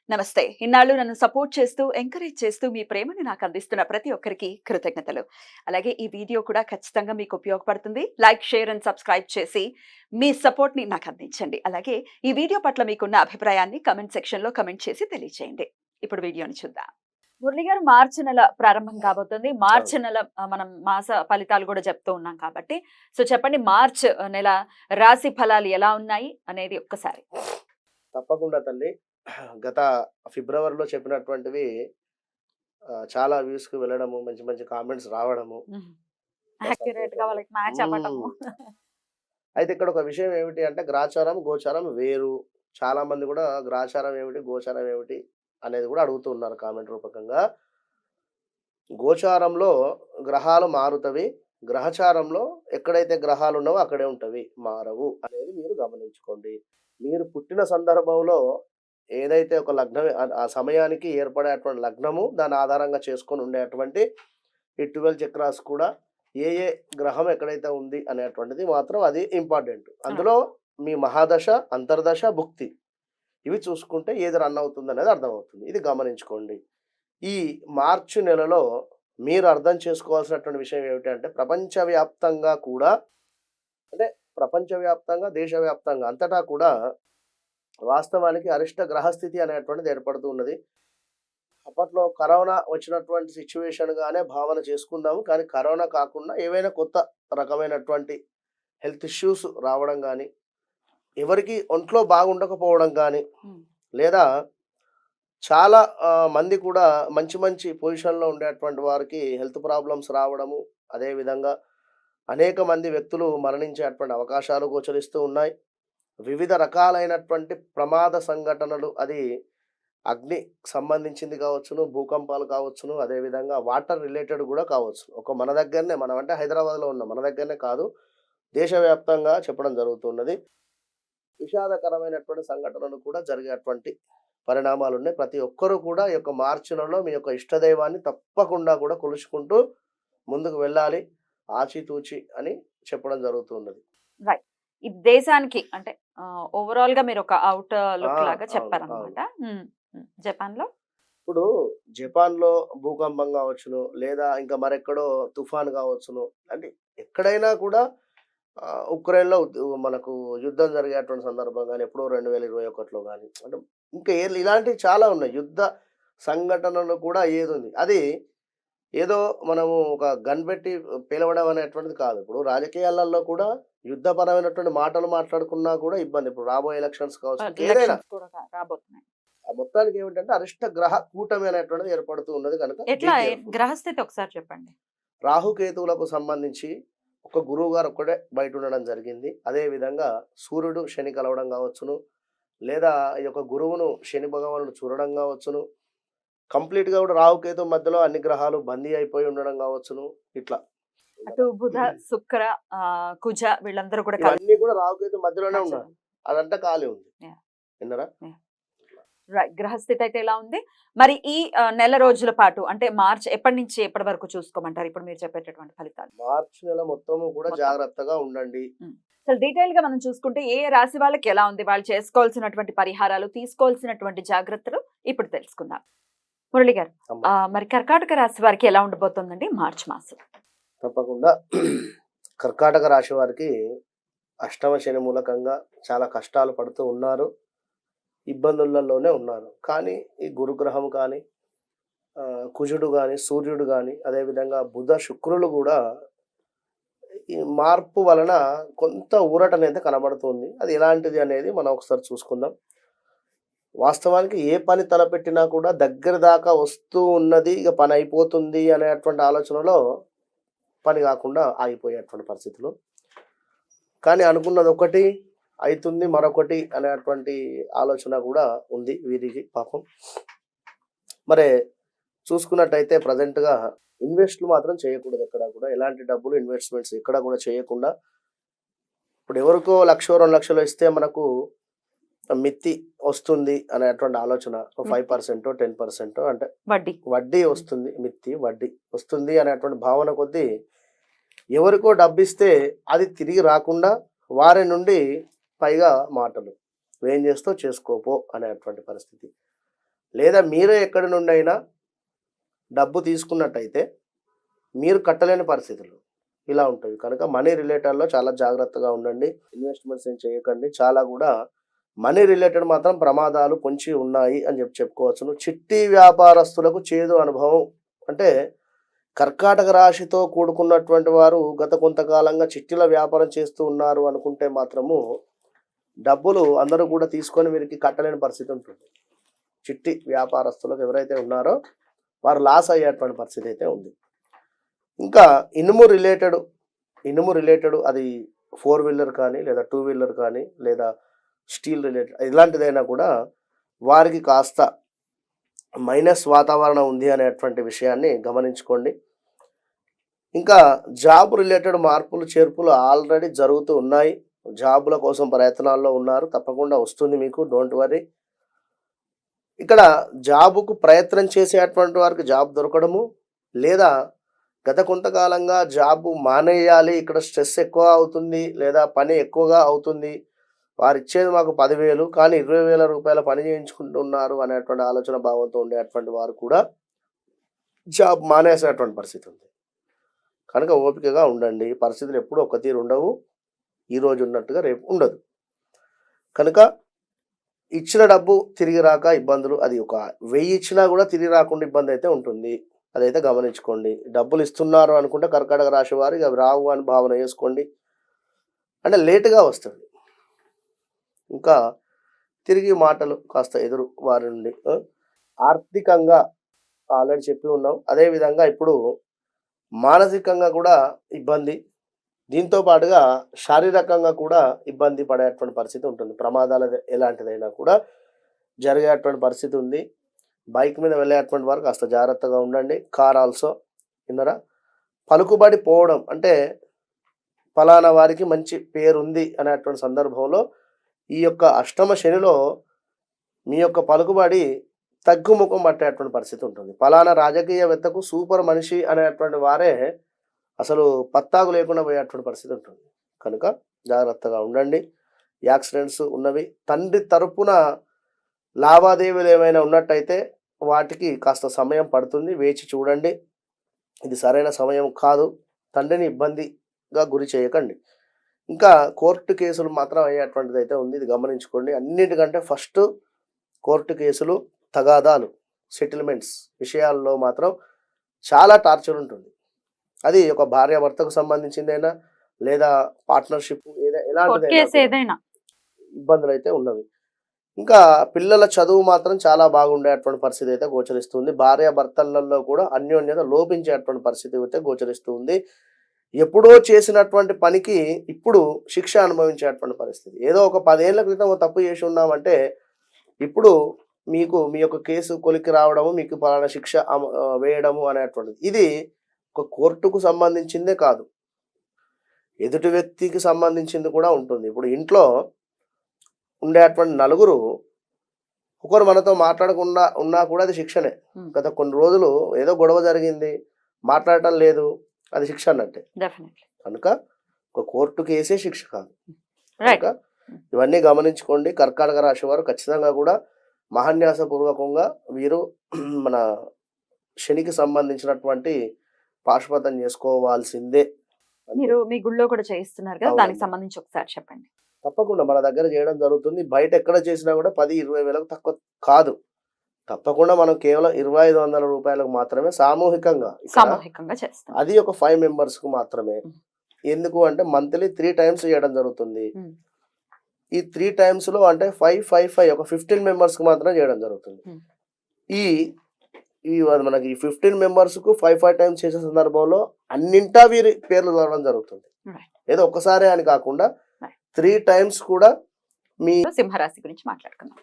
నమస్తే. ఇన్నాళ్ళు నన్ను సపోర్ట్ చేస్తూ, ఎంకరేజ్ చేస్తూ మీ ప్రేమని నాకు అందిస్తున్న ప్రతి ఒక్కరికి కృతజ్ఞతలు. అలాగే ఈ వీడియో కూడా ఖచ్చితంగా మీకు ఉపయోగపడుతుంది. లైక్, షేర్ అండ్ సబ్స్క్రైబ్ చేసి మీ సపోర్ట్‌ని నాకు అందించండి. అలాగే ఈ వీడియో పట్ల మీకున్న అభిప్రాయాన్ని కామెంట్ సెక్షన్‌లో కామెంట్ చేసి తెలియజేయండి. ఇప్పుడు వీడియోని చూద్దాం. మురళి గారు, మార్చి నెల ప్రారంభం కాబోతుంది. మార్చి అవును. నెల మనం మాస ఫలితాలు కూడా చెప్తూ ఉన్నాం కాబట్టి, సో చెప్పండి, మార్చ్ నెల రాశి ఫలాలు ఎలా ఉన్నాయి అనేది ఒక్కసారి. తప్పకుండా తల్లి. గత ఫిబ్రవరిలో చెప్పినటువంటివి చాలా వ్యూస్‌కి వెళ్ళడము, మంచి మంచి కామెంట్స్ రావడము, హ్మ్. బా యాక్యురేట్‌గా సంతోషము. వాళ్ళకి మ్యాచ్ అవ్వటము. హ్మ్. అయితే ఇక్కడ ఒక విషయం ఏమిటి అంటే గ్రాచారం, గోచారం వేరు. చాలామంది గూడా గ్రాచారం ఏమిటి, గోచారం ఏమిటి అనేది గూడా అడుగుతూ ఉన్నారు కామెంట్ రూపకంగా. గోచారంలో గ్రహాలు మారుతవి. గ్రహచారంలో ఎక్కడైతే గ్రహాలున్నావో అక్కడే ఉంటవి. మారవు అనేది మీరు గమనించుకోండి. మీరు పుట్టిన సందర్భంలో ఏదైతే ఒక లగ్నం ఆ సమయానికి ఏర్పడేటువంటి లగ్నము, దాన్ని ఆధారంగా చేసుకొని ఉండేటువంటి ఈ 12 చక్రాస్ కూడా ఏ ఏ గ్రహం ఎక్కడైతే ఉంది అనేటువంటిది మాత్రం అది ఇంపార్టెంట్. ఆ! అందులో మీ మహాదశ, అంతర్దశ, భుక్తి ఇవి చూసుకుంటే ఏది రన్ అవుతుందనేది అర్థమవుతుంది. ఇది గమనించుకోండి. ఈ మార్చి నెలలో మీరు అర్థం చేసుకోవాల్సినటువంటి విషయం ఏమిటంటే ప్రపంచవ్యాప్తంగా కూడా అంటే ప్రపంచవ్యాప్తంగా, దేశవ్యాప్తంగా అంతటా కూడా వాస్తవానికి అరిష్ట గ్రహస్థితి అనేటువంటిది ఏర్పడుతూ ఉన్నది. అప్పట్లో కరోనా వచ్చినటువంటి సిట్యుయేషన్‌గానే భావన చేసుకుందాము. కానీ కరోనా కాకుండా ఏవైనా కొత్త రకమైనటువంటి హెల్త్ ఇష్యూస్ రావడం గానీ, ఎవరికీ ఒంట్లో బాగుండకపోవడం గానీ, హ్మ్. లేదా చాలా మంది కూడా మంచి మంచి పొజిషన్‌లో ఉండేటువంటి వారికి హెల్త్ ప్రాబ్లమ్స్ రావడము, అదే విధంగా అనేక మంది వ్యక్తులు మరణించేటువంటి అవకాశాలు గోచరిస్తూ ఉన్నాయి. వివిధ రకాలైనటువంటి ప్రమాద సంఘటనలు అది అగ్ని సంబంధించింది కావచ్చును, భూకంపాలు కావచ్చును, అదే విధంగా వాటర్ రిలేటెడ్ గూడా కావచ్చు. మన దగ్గరనే మనం అంటే హైదరాబాద్‌లో ఉన్నాం. మన దగ్గరనే కాదు, దేశవ్యాప్తంగా చెప్పడం జరుగుతున్నది. విషాదకరమైనటువంటి సంఘటనలు కూడా జరిగేటువంటి పరిణామాలున్నాయి. ప్రతి ఒక్కరు కూడా ఈ యొక్క మార్చి నెలలో మీ యొక్క ఇష్టదైవాన్ని తప్పకుండా కూడా కొలుచుకుంటూ ముందుకు వెళ్ళాలి. ఆచితూచి అని చెప్పడం జరుగుతున్నది. రైట్. ఈ దేశానికి అంటే ఓవరాల్‌గా మీరొక ఔట్ ఆ! లుక్ లాగా అవును. అవును. చెప్పారనమాట. హ్మ్. హ్మ్. జపాన్‌లో? ఇప్పుడు జపాన్‌లో భూకంపం గావచ్చును, లేదా ఇంకా మరెక్కడో తుఫాన్ గావచ్చును. అంటే ఎక్కడైనా కూడా ఉక్రెయిన్‌లో మనకు యుద్ధం జరిగేటువంటి సందర్భం గాని, ఎప్పుడో 2021లో గాని, అంటే ఇంకా ఇలాంటివి చాలా ఉన్నాయి. యుద్ధ సంఘటనలు కూడా ఏదుంది. అది ఏదో మనము ఒక గన్ పెట్టి పేలవడం అనేటువంటిది కాదు. ఇప్పుడు రాజకీయాలలో కూడా యుద్ధపరమైనటువంటి మాటలు మాట్లాడుకున్నా కూడా ఇబ్బంది. ఇప్పుడు రాబోయే ఎలక్షన్స్ కావచ్చు, ఇంకేదైనా. ఎలక్షన్స్ కూడా రాబోతున్నాయి. ఆ మొత్తానికి ఏమిటంటే అరిష్ట గ్రహ కూటమి అనేటువంటిది ఏర్పడుతూ ఉన్నది కనుక బీ ఎట్లా కేర్‌ఫుల్. గ్రహస్థితి ఒకసారి చెప్పండి? రాహుకేతువులకు సంబంధించి ఒక గురువుగారు ఒక్కడే బయట ఉండడం జరిగింది. అదే విధంగా సూర్యుడు, శని కలవడం కావచ్చును, లేదా ఈ యొక్క గురువును శని భగవానుడు చూడడం కావచ్చును. కంప్లీట్‌గా కూడా రాహుకేతు మధ్యలో అన్ని గ్రహాలు బందీ అయిపోయి ఉండడం కావచ్చును. ఇట్లా అటు బుధ, శుక్ర, కుజ వీళ్ళందరూ కూడా కలిసి ఇవన్నీ కూడా రాహుకేతు మధ్యలోనే ఉన్నారు. మధ్యలో. అదంతా ఖాళీ ఉంది. యాహ్! విన్నారా? యాహ్! రైట్. గ్రహస్థితి అయితే ఎలా ఉంది? మరి ఈ నెల రోజుల పాటు అంటే మార్చ్ ఎప్పటి నుంచి ఎప్పటి వరకు చూసుకోమంటారు? ఇప్పుడు మీరు చెప్పేటటువంటి ఫలితాలు మార్చి నెల మొత్తము కూడా మొత్తం. జాగ్రత్తగా ఉండండి. హ్మ్. అసలు డీటెయిల్‌గా మనం చూసుకుంటే ఏ రాశి వాళ్ళకి ఎలా ఉంది? వాళ్ళు చేసుకోవాల్సినటువంటి పరిహారాలు, తీసుకోవాల్సినటువంటి జాగ్రత్తలు ఇప్పుడు తెలుసుకుందాం. మురళి గారు, అమ్మ. మరి కర్కాటక రాశి వారికి ఎలా ఉండబోతోందండి మార్చ్ మాసం? తప్పకుండా. కర్కాటక రాశి వారికి అష్టమ శని మూలకంగా చాలా కష్టాలు పడుతూ ఉన్నారు. ఇబ్బందులలోనే ఉన్నారు. కానీ ఈ గురుగ్రహం కానీ, కుజుడు గాని, సూర్యుడు గాని, అదేవిధంగా బుధ, శుక్రులు గూడా ఈ మార్పు వలన కొంత ఊరటనైతే కనబడుతుంది. అది ఎలాంటిది అనేది మనం ఒకసారి చూసుకుందాం. వాస్తవానికి ఏ పని తలపెట్టినా కూడా దగ్గర దాకా వస్తూ ఉన్నది. ఇక పని అయిపోతుంది అనేటువంటి ఆలోచనలో పని గాకుండా ఆగిపోయేటువంటి పరిస్థితులు. కానీ అనుకున్నదొకటి అయితుంది మరొకటి అనేటువంటి ఆలోచన గూడా ఉంది వీరికి పాపం. మరి చూసుకున్నట్టయితే ప్రెజెంట్‌గా ఇన్వెస్ట్‌లు మాత్రం చేయకూడదు ఎక్కడ కూడా. ఎలాంటి డబ్బులు ఇన్వెస్ట్‌మెంట్స్ ఎక్కడ కూడా చేయకుండా, ఇప్పుడు ఎవరికో 1,00,000 2,00,000 ఇస్తే మనకు మిత్తి వస్తుంది అనేటువంటి ఆలోచన. మిత్తి, 5% 10% అంటే వడ్డీ. వడ్డీ హ్మ్. వస్తుంది. మిత్తి, వడ్డీ వస్తుంది అనేటువంటి భావన కొద్దీ ఎవరికో డబ్బిస్తే అది తిరిగి రాకుండా వారి నుండి పైగా మాటలు. "నువ్వేం చేస్తావో చేసుకోపో" అనేటువంటి పరిస్థితి. లేదా మీరే ఎక్కడి నుండి అయినా డబ్బు తీసుకున్నట్టయితే మీరు కట్టలేని పరిస్థితులు ఇలా ఉంటాయి. కనుక మనీ రిలేటెడ్లో చాలా జాగ్రత్తగా ఉండండి. ఇన్వెస్ట్మెంట్స్ ఏం చేయకండి. చాలా కూడా మనీ రిలేటెడ్ మాత్రం ప్రమాదాలు పొంచి ఉన్నాయి అని చెప్పుకోవచ్చును. చిట్టి వ్యాపారస్తులకు చేదు అనుభవం. అంటే కర్కాటక రాశితో కూడుకున్నటువంటి వారు గత కొంతకాలంగా చిట్టీల వ్యాపారం చేస్తూ ఉన్నారు అనుకుంటే మాత్రము డబ్బులు అందరూ కూడా తీసుకొని వీరికి కట్టలేని పరిస్థితి ఉంటుంది. చిట్టి వ్యాపారస్తులకు ఎవరైతే ఉన్నారో వారు లాస్ అయ్యేటువంటి పరిస్థితి అయితే ఉంది. ఇంకా ఇనుము రిలేటెడ్ అది 4 వీలర్ కానీ లేదా 2 వీలర్ కానీ లేదా స్టీల్ రిలేటెడ్ ఇలాంటిదైనా కూడా వారికి కాస్త మైనస్ వాతావరణం ఉంది అనేటువంటి విషయాన్ని గమనించుకోండి. ఇంకా జాబ్ రిలేటెడ్ మార్పులు చేర్పులు ఆల్రెడీ జరుగుతూ ఉన్నాయి. జాబుల కోసం ప్రయత్నాల్లో ఉన్నారు, తప్పకుండా వస్తుంది మీకు, డోంట్ వరీ. ఇక్కడ జాబుకు ప్రయత్నం చేసేటువంటి వారికి జాబ్ దొరకడము, లేదా గత కొంతకాలంగా జాబ్ మానేయాలి, ఇక్కడ స్ట్రెస్ ఎక్కువ అవుతుంది లేదా పని ఎక్కువగా అవుతుంది, వారు ఇచ్చేది మాకు 10,000 కానీ 20,000 రూపాయల పని చేయించుకుంటున్నారు అనేటువంటి ఆలోచన భావంతో ఉండేటువంటి వారు కూడా జాబ్ మానేసేటువంటి పరిస్థితి ఉంది. కనుక ఓపికగా ఉండండి. పరిస్థితులు ఎప్పుడూ ఒక తీరు ఉండవు. ఈరోజు ఉన్నట్టుగా రేపు ఉండదు. కనుక ఇచ్చిన డబ్బు తిరిగి రాక ఇబ్బందులు, అది ఒక 1000 ఇచ్చినా కూడా తిరిగి రాకుండా ఇబ్బంది అయితే ఉంటుంది. అదైతే గమనించుకోండి. డబ్బులు ఇస్తున్నారు అనుకుంటే కర్కాటక రాశి వారికి అవి రావు అని భావన చేసుకోండి. అంటే లేటుగా వస్తుంది. ఇంకా తిరిగి మాటలు కాస్త ఎదురు వారి నుండి. ఆర్థికంగా ఆల్రెడీ చెప్పి ఉన్నాం. అదేవిధంగా ఇప్పుడు మానసికంగా కూడా ఇబ్బంది, దీంతో పాటుగా శారీరకంగా కూడా ఇబ్బంది పడేటువంటి పరిస్థితి ఉంటుంది. ప్రమాదాలు ఎలాంటిదైనా కూడా జరిగేటువంటి పరిస్థితి ఉంది. బైక్ మీద వెళ్ళేటువంటి వారు కాస్త జాగ్రత్తగా ఉండండి. కార్ ఆల్సో విన్నరా. పలుకుబడి పోవడం అంటే ఫలానా వారికి మంచి పేరు ఉంది అనేటువంటి సందర్భంలో ఈ యొక్క అష్టమ శనిలో మీ యొక్క పలుకుబడి తగ్గుముఖం పట్టేటువంటి పరిస్థితి ఉంటుంది. ఫలానా రాజకీయవేత్తకు సూపర్ మనిషి అనేటువంటి వారే అసలు పత్తాకు లేకుండా పోయేటువంటి పరిస్థితి ఉంటుంది. కనుక జాగ్రత్తగా ఉండండి. యాక్సిడెంట్స్ ఉన్నవి. తండ్రి తరపున లావాదేవీలు ఏమైనా ఉన్నట్టయితే వాటికి కాస్త సమయం పడుతుంది, వేచి చూడండి. ఇది సరైన సమయం కాదు. తండ్రిని ఇబ్బందిగా గురి చేయకండి. ఇంకా కోర్టు కేసులు మాత్రం అయ్యేటువంటిది అయితే ఉంది, ఇది గమనించుకోండి. అన్నిటికంటే ఫస్ట్ కోర్టు కేసులు, తగాదాలు, సెటిల్మెంట్స్ విషయాల్లో మాత్రం చాలా టార్చర్ ఉంటుంది. అది ఒక భార్యాభర్తకు సంబంధించిందైనా లేదా పార్ట్నర్షిప్ ఏదైనా ఇబ్బందులు అయితే ఉన్నవి. ఇంకా పిల్లల చదువు మాత్రం చాలా బాగుండేటువంటి పరిస్థితి అయితే గోచరిస్తుంది. భార్యాభర్తలలో కూడా అన్యోన్యత లోపించేటువంటి పరిస్థితి అయితే గోచరిస్తుంది. ఎప్పుడో చేసినటువంటి పనికి ఇప్పుడు శిక్ష అనుభవించేటువంటి పరిస్థితి. ఏదో ఒక 10 ఏళ్ల క్రితం తప్పు చేసి ఉన్నామంటే ఇప్పుడు మీకు మీ యొక్క కేసు కొలికి రావడము, మీకు పలానా శిక్ష వేయడము అనేటువంటిది. ఇది ఒక కోర్టుకు సంబంధించిందే కాదు, ఎదుటి వ్యక్తికి సంబంధించింది కూడా ఉంటుంది. ఇప్పుడు ఇంట్లో ఉండేటువంటి నలుగురు ఒకరు మనతో మాట్లాడకుండా ఉన్నా కూడా అది శిక్షనే. గత కొన్ని రోజులు ఏదో గొడవ జరిగింది, మాట్లాడటం లేదు, అది శిక్ష అన్నట్టే. కనుక ఒక కోర్టు కేసే శిక్ష కాదు. కనుక ఇవన్నీ గమనించుకోండి. కర్కాటక రాశి వారు ఖచ్చితంగా కూడా మహాన్యాసపూర్వకంగా వీరు మన శనికి సంబంధించినటువంటి పాశుపతం చేసుకోవాల్సిందే. మీరు మీ గుళ్ళో కూడా చేయిస్తున్నారు కదా, దానికి సంబంధించి ఒకసారి చెప్పండి. తప్పకుండా మన దగ్గర చేయడం జరుగుతుంది. బయట ఎక్కడ చేసినా కూడా 10-20 వేలకు తక్కువ కాదు. తప్పకుండా మనం కేవలం 2,500 రూపాయలకు మాత్రమే సామూహికంగా చేస్తాం. అది ఒక 5 మెంబర్స్ కు మాత్రమే. ఎందుకు అంటే మంత్లీ 3 టైమ్స్ చేయడం జరుగుతుంది. ఈ 3 టైమ్స్ లో అంటే 5 ఒక 15 మెంబర్స్ కు మాత్రమే చేయడం జరుగుతుంది. ఈ మనకి 15 మెంబర్స్ కు 5 టైమ్స్ చేసే సందర్భంలో అన్నింటా వీరి పేర్లు చదవడం జరుగుతుంది. ఏదో ఒక్కసారి అని కాకుండా 3 టైమ్స్ కూడా మీ సింహరాశి గురించి మాట్లాడుకుందాం.